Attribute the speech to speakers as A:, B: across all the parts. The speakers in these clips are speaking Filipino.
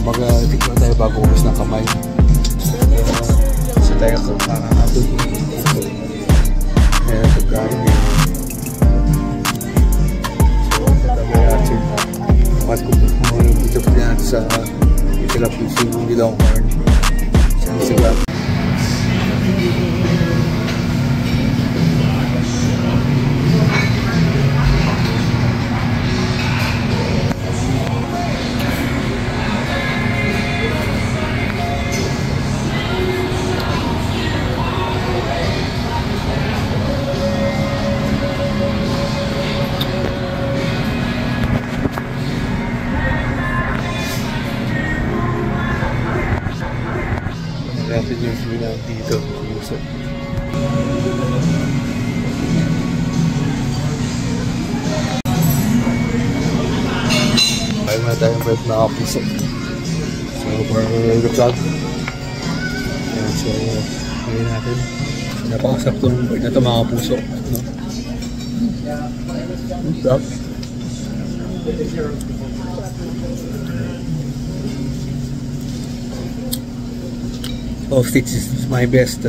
A: mag-tikman tayo bago umis ng kamay. Sa tayo kung nakakabot ito. Kaya pagkain yun. So, tabi natin. Mas kung dito pa natin sa itilap fishing hindi lang horn. Sa isilap. Natin yung view na dito, Yusuf. Kaya muna tayong break na kapuso. So, for the vlog. Ayan, so, ngayon natin. Napakasap itong break na ito mga kapuso. No? Vlog. Oh, States is my best.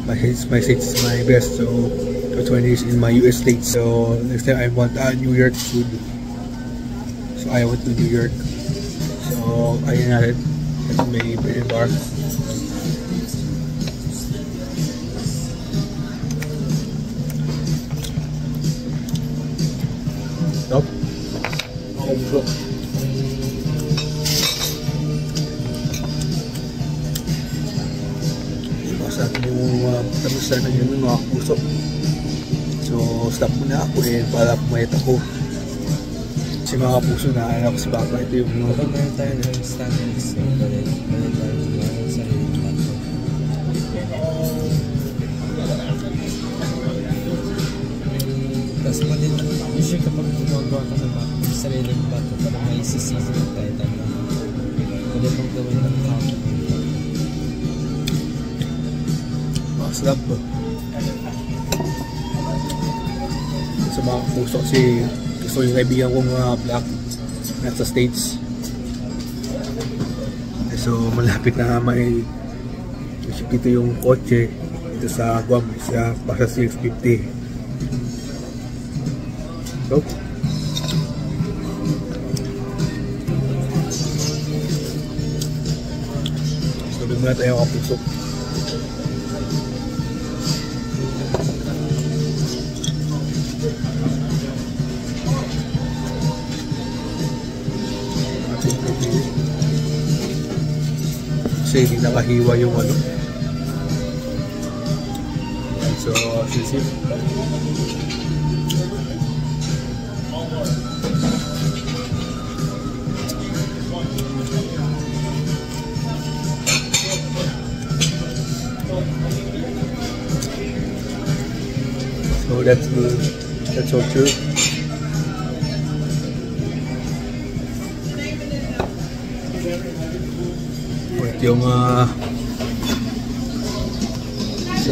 A: My States is my best. So, 20 years in my US States. So, next time I want New York food. So, I went to New York. So, ayun natin. At may bread bar. Stop. Oh, sa atin yung talusan na yun mga puso. So stop muna ako para pumayat ako. Kasi mga puso na alam ko si Papa ito yung
B: kapag meron tayo ng standards balik tayo sa sarili bato. Tapos mali usually kapag gumagawa ka sa bato sa sariling bato para may isisisi tayo tayo pwede mong gawin ng hapon.
A: Sarap ba? Sa mga puso kasi gusto yung kaibigan kong mga black nasa States. So malapit na may dito yung kotse dito sa Guam sa basta 650. So sabi muna tayo kapuso. Kasi hindi nakahiwa yung ano. So, sisip. So, that's good. That's all true. Yung so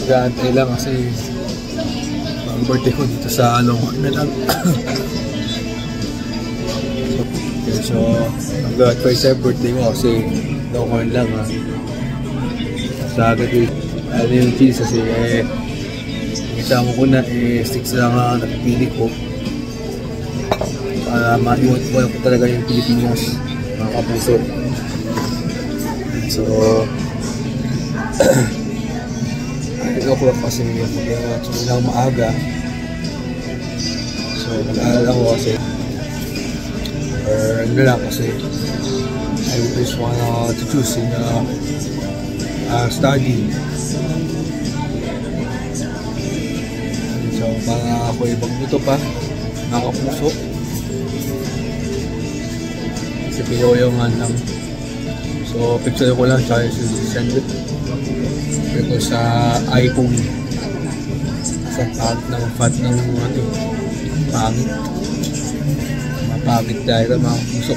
A: mag-aantay lang kasi ang birthday ko dito sa Longhorn na lang. So mag-try sa birthday mo kasi Longhorn lang sa agad ano yung cheese kasi isama ko na sticks lang napipili ko para maiwan ko talaga yung Pilipinas mga kapuso. So, 8 o'clock kasi mag-lang maaga. So, nag-aaral ako kasi or ano lang kasi I just wanna to choose in study. So, para ako ibang nito pa nakapuso kasi pinawayangan lang. So, picture ko lang tsaka send it. Pero sa iPhone sa fat ng ano pangit. Mapagit dahil mga pusok.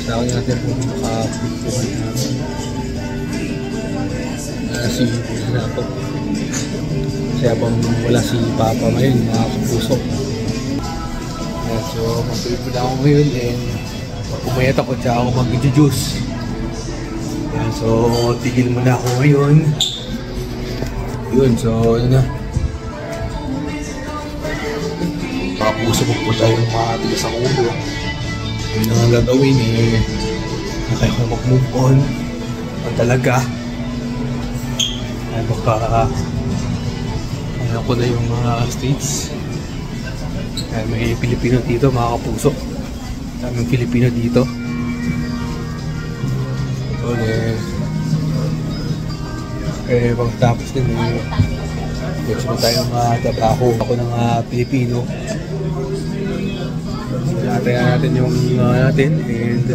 A: Sa akin natin kung maka-picture na si na ako. Kasi habang wala si Papa ngayon, mga pusok. So, So, mag-trip muna ako ngayon and pumayat ako tsaka ako mag-juice. Yan, so, tigil muna ako ngayon. Yun, so, yun na. Puso ko po tayo makatigas ang ulo. Yun ang gagawin eh. Nakaya ko mag-move on. Ang talaga. Ay baka ano ko na yung mga states. Ay, may Pilipino dito, mga kapuso. Daming Pilipino dito. Pagkatapos din gusto mo tayong trabaho ako ng Pilipino. Natayan natin yung natin and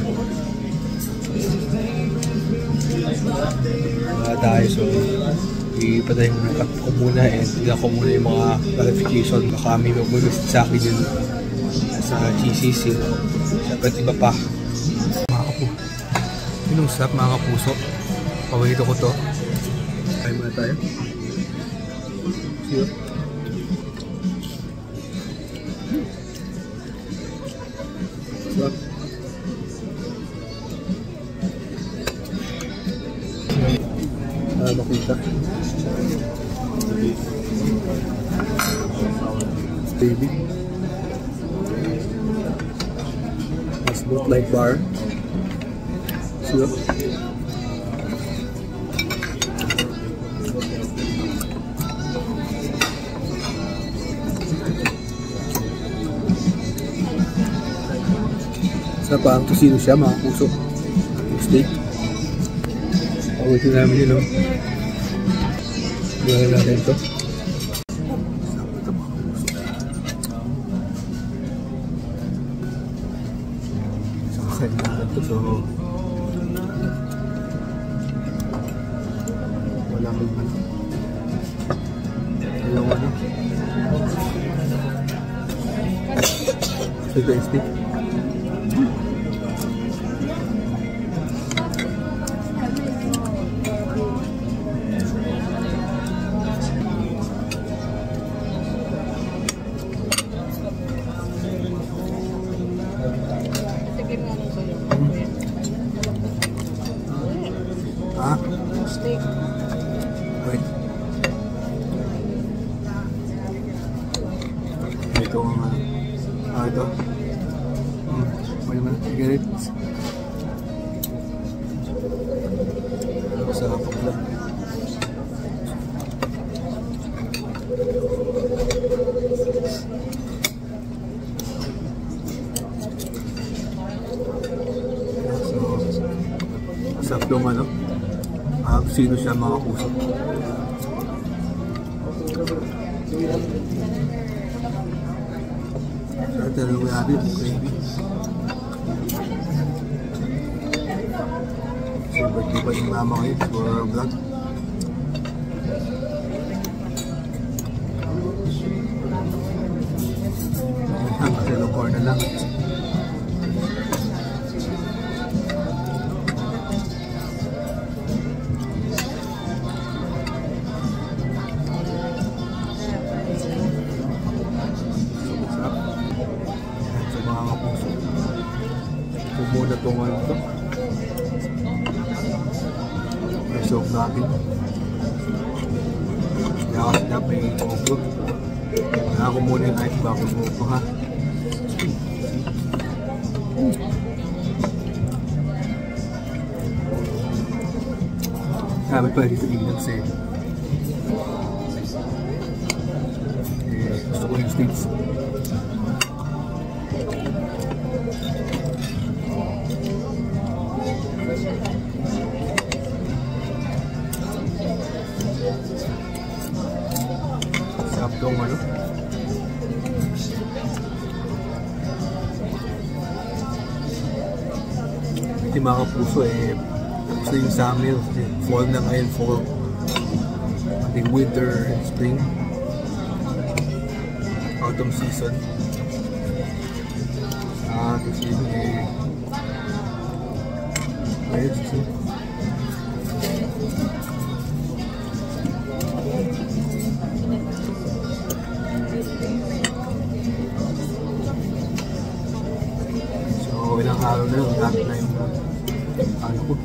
A: tayo. So ipatay ko muna and tignan ko muna yung mga qualification. Baka may mag-visit sa akin yun sa GCC. Siyempre iba pa. Mga kapuso. Yun ang sarap mga kapuso. Paborito ko to. Kaya muna tayo. See you. Sarap. Makita. Baby. Mas boat like bar. See you. Sarap ang tusino siya mga puso. Steak. Pawitin namin yun, no? Buhay natin ito. Sarap ito mga puso. So, kakain natin ito. So, wala kong ano. Walang ano. So, ito yung steak.
C: Steak.
A: Wait. Ito ang ito. Wait a minute, you get it? Sarap pala. Sarap yung ano. Sino siya mga puso. So, talagang natin, gravy. So, birthday pa yung mama ngayon for vlog. Kasi lukor na lang. Muna itong ano ito. May soap natin. Kaya kasi na may opo. Kaya ako muna yung ice bago mo opo ha. Sabi pa dito ilang kasi gusto ko yung states. Sarap itong ano. Ito mga kapuso tapos na yung summer. Fall na ngayon, fall. Pati winter and spring. Autumn season. Kasi yun ayun siya. ilang araw na yun, gamit na yung ano ko.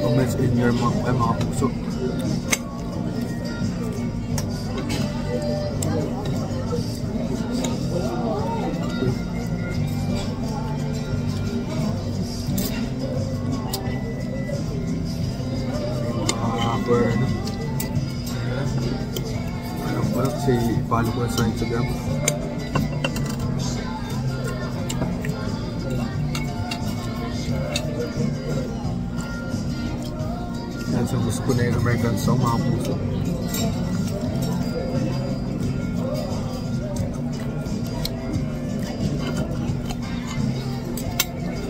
A: Comments in your mouth ay mga puso. Alam ko lang kasi follow ko sa Instagram. Yan, so gusto ko na yung American song mga puso.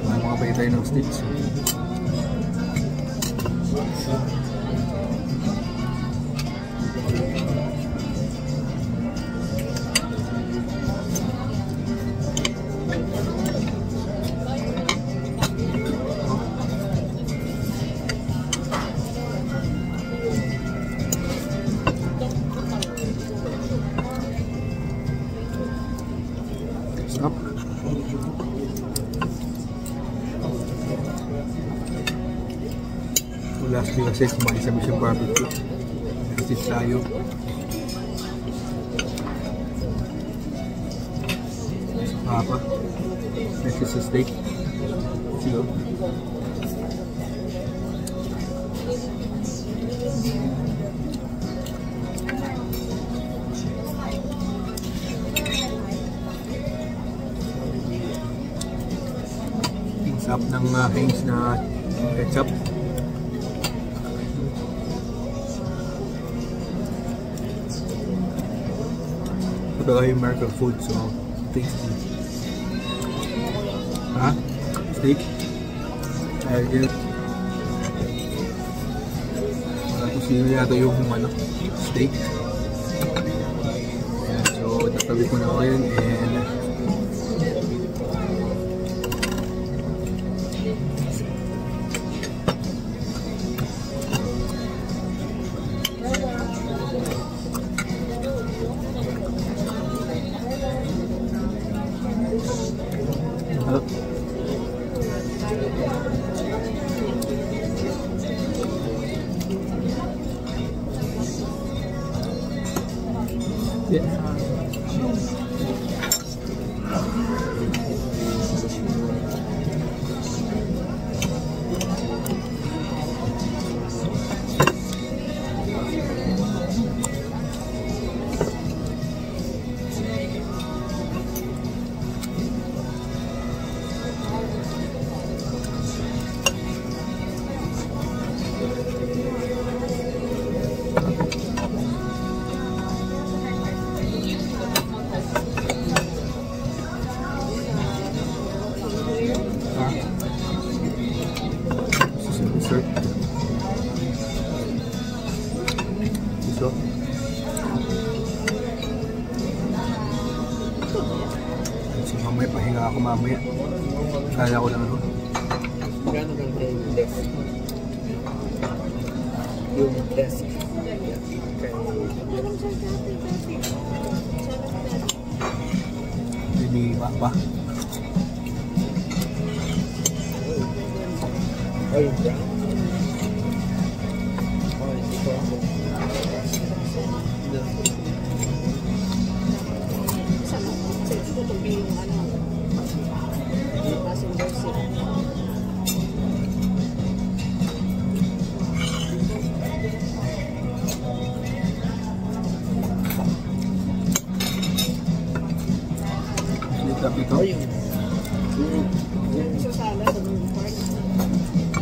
A: May mga baytay ng sticks. Stop. Last year kasi kumain sa Mission Barbecue. Visit tayo. Papa. Next is a steak. Sige. Sarap ng Heinz na ketchup. Ito ay American food, so tasty. Ha? Steak? Ay, yun. Tapos yun yata yung steak. Ayan, so tatabi ko na ngayon and ito. So mamaya pahinga ako mamaya. Kaya ko lang ano.
B: Gano'n lang kayo yung desk? Yung desk.
A: Hindi ba?
B: Oh, yung brown? Oh, hindi ko ako.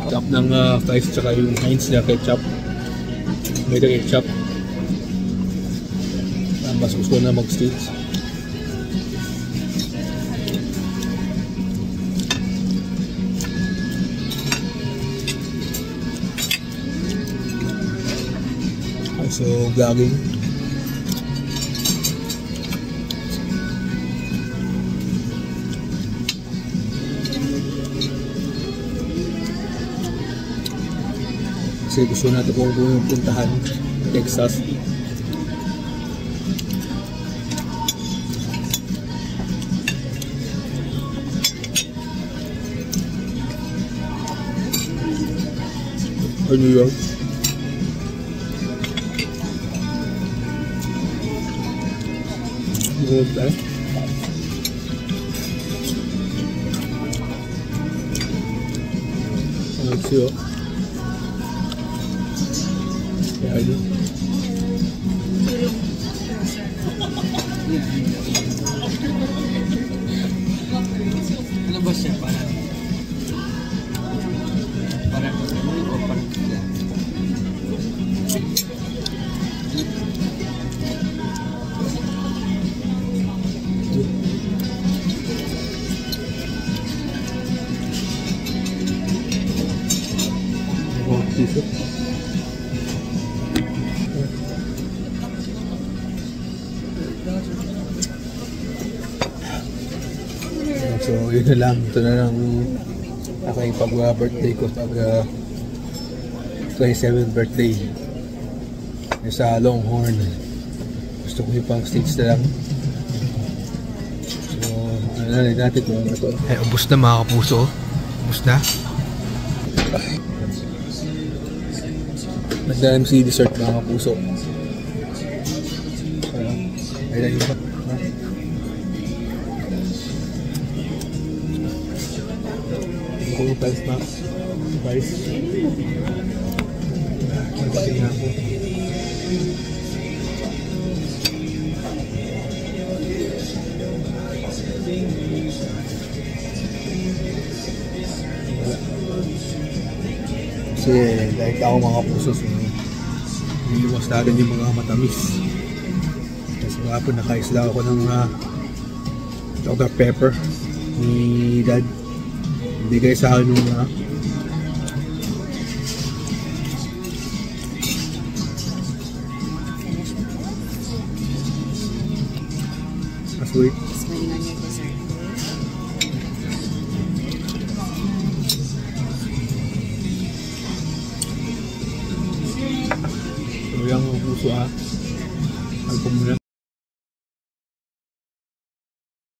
A: Top ng fries tsaka yung Heinz na ketchup. May the ketchup. Mas gusto na mag-steaks. So, vlogging. Kasi gusto natin kung puntahan Texas. New York. Good, eh? Let's see. Yeah, I do.
B: Ano ba siya? Parang
A: so yun na lang, ito na lang aking pag-birthday ko, pag 27th birthday sa Longhorn. Gusto ko yung pang stage na lang. So ano na rin natin kung ano to. Ay, ubos na mga kapuso, ubos na. Nagdalam si dessert mga kapuso. Ay lang yun ba? Kung yung price na price nagpating na ako. Kasi like ako mga puso, niliwas natin yung mga matamis. Kasi nga po nakaisla ako ng Dr. Pepper ni Dad. Bigay sa akin yung sweet.
C: Smiling on your dessert.
A: So yung puso alpong muna.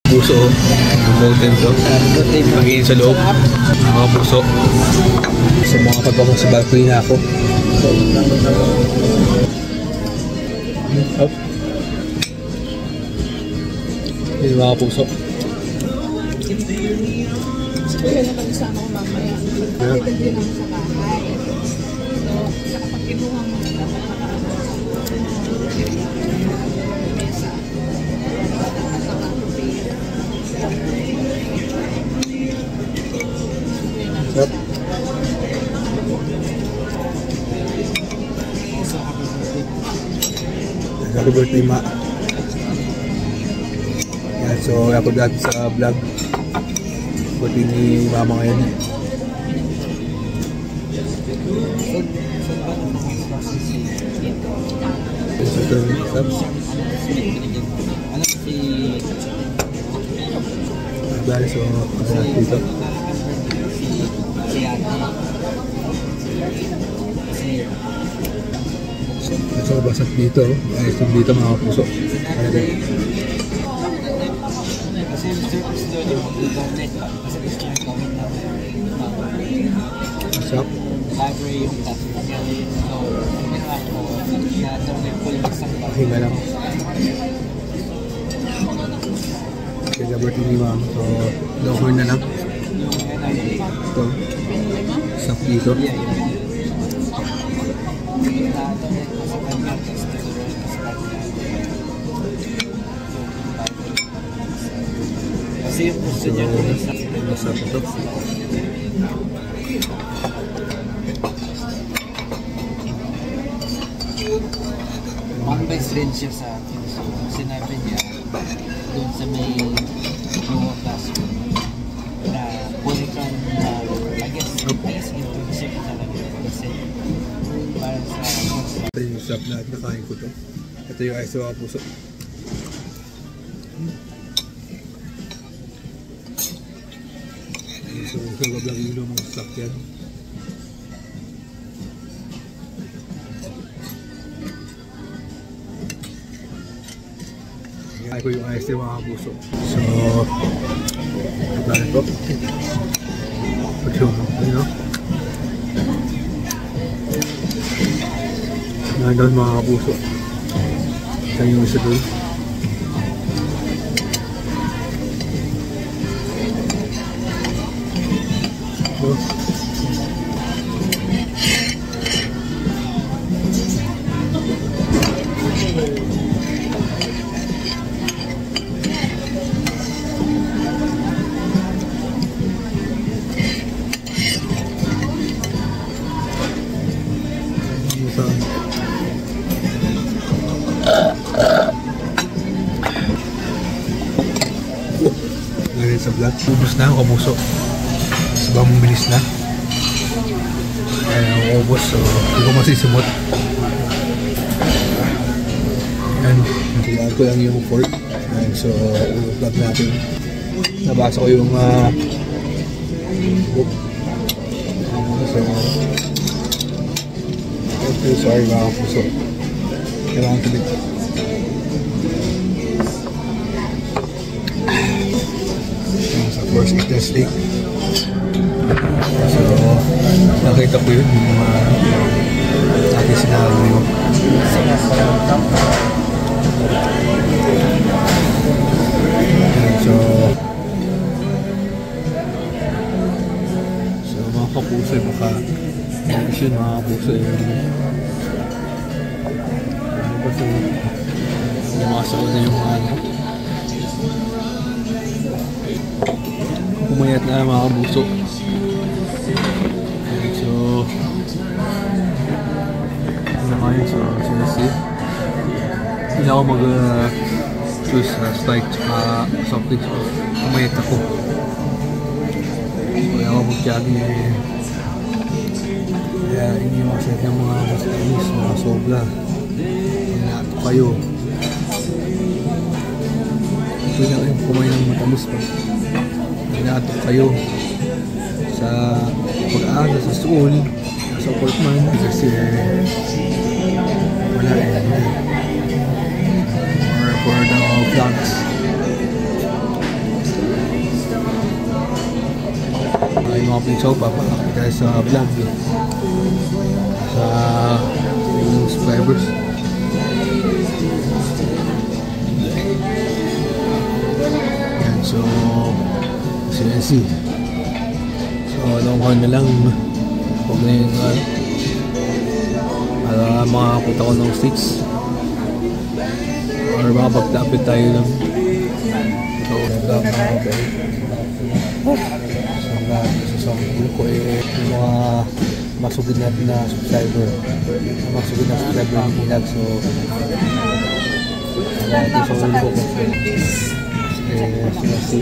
A: Puso, yung mountain to. Magiging sa loob. Mga puso. So mga pagpapang sa balcony na ako. Up. Yung mga puso.
C: Kaya naman sana ko mamaya. Pagkakita din ako sa bahay. So, sa kapag kinuha mo na dapat mesa.
A: Yep. Happy birthday, Ma. Yan, so ako dati sa vlog. Birthday ni Mama ngayon. So ito yung subs. Bali, so dito. So basat dito, ayos dito mga puso.
B: kasi yung surface doon yung mag-donate kasi gusto yung comment namin
A: Shop?
B: library yung tattoo so ginawa ko na donate ko yung isang
A: Hinga lang. Kaya birthday ni Ma'am, so Longhorn na lang. Ito, shop dito.
B: Kasi yung gusto niya ko
A: nasa ito.
B: One-base rin siya sa akin. So, sinabi niya doon sa may mga classroom na pwede kang I guess internship talaga kasi para sa
A: Ito yung shop na at nakain ko to. Ito yung ice mga puso. So, sa vlog yung mga stock yan. Kaya ko yung iced tea mga kapuso. So, natin po. Pag-show mo, you know? Nandun mga kapuso. Saan yung isa doon? So, ngayon sa vlog, ubos na ang kapuso. Sobrang bilis na. Ayan ang ubos, so hindi ko masisimot. Ayan, natilaan ko lang yung fork. Ayan, so vlog natin. Nabasa ko yung book. So, okay, sorry mga kapuso. Kailangan ko dito. Sa first eat the steak. So, nakita ko yun yung aking sinabi mo. So mga kapuso, baka yun mga kapuso kasi lumasok na yung pumayat na mga kapuso. So ano kayo, so sinasip hindi ako choose Sprite tsaka soft drinks. Pumayat ako, kaya ako mag-jogging kaya hindi yung set ng mga mastamis, mga sobra. Nato kayo. Pwede na kayong kumain ng matamis pa. Nato kayo sa pag-aaral sa school, sa apartment, kasi wala or for the vlogs. Yung mga pinsaw pa tayo sa vlog sa yung subscribers. Yan, so CNC. So alam ko na lang huwag na yun para makapunta ko ng sticks or makapagtapit tayo ng so sa sample ko yung mga masugid natin na subscriber ng vlog. So natin sa ulo ko kasi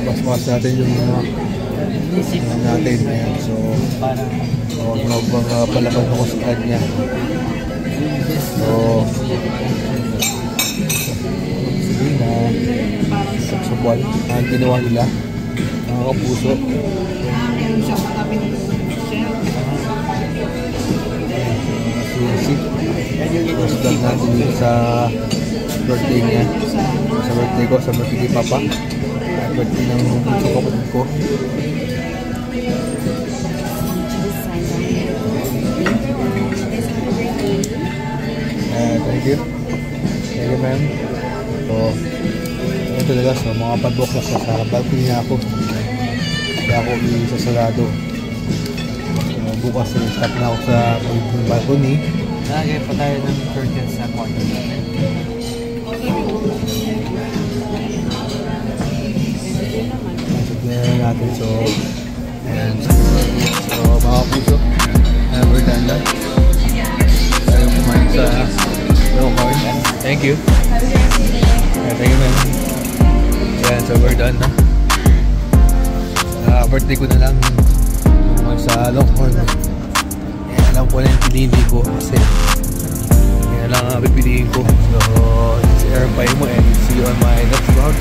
A: basmas natin yung mga natin. Ayan, so huwag palaban ako sa kanya. So sa buwan ang ginawa nila mga kapuso.
C: Meron siyang katabi ng shell.
A: Tapos vlog natin dito sa birthday niya, sa birthday ko, sa birthday ni Papa, sa birthday ng kapatid ko. Thank you ma'am. So ito talaga, so mga padbox na sa balcony niya ako, kaya ako isasarado. So bukas stop na ako sa balcony.
B: Lagay pa tayo ng curtains sa kwarto natin.
A: Nasagyan natin, so mga puso, we're done na. Tayo kumain sa local. Thank you. Thank you man. Ayan, so we're done na. Birthday ko na lang kumain sa local. Alam ko na yung pinili ko kasi yan lang ang pipiliin ko. So, this is Aaron Paimo and see you on my next vlog.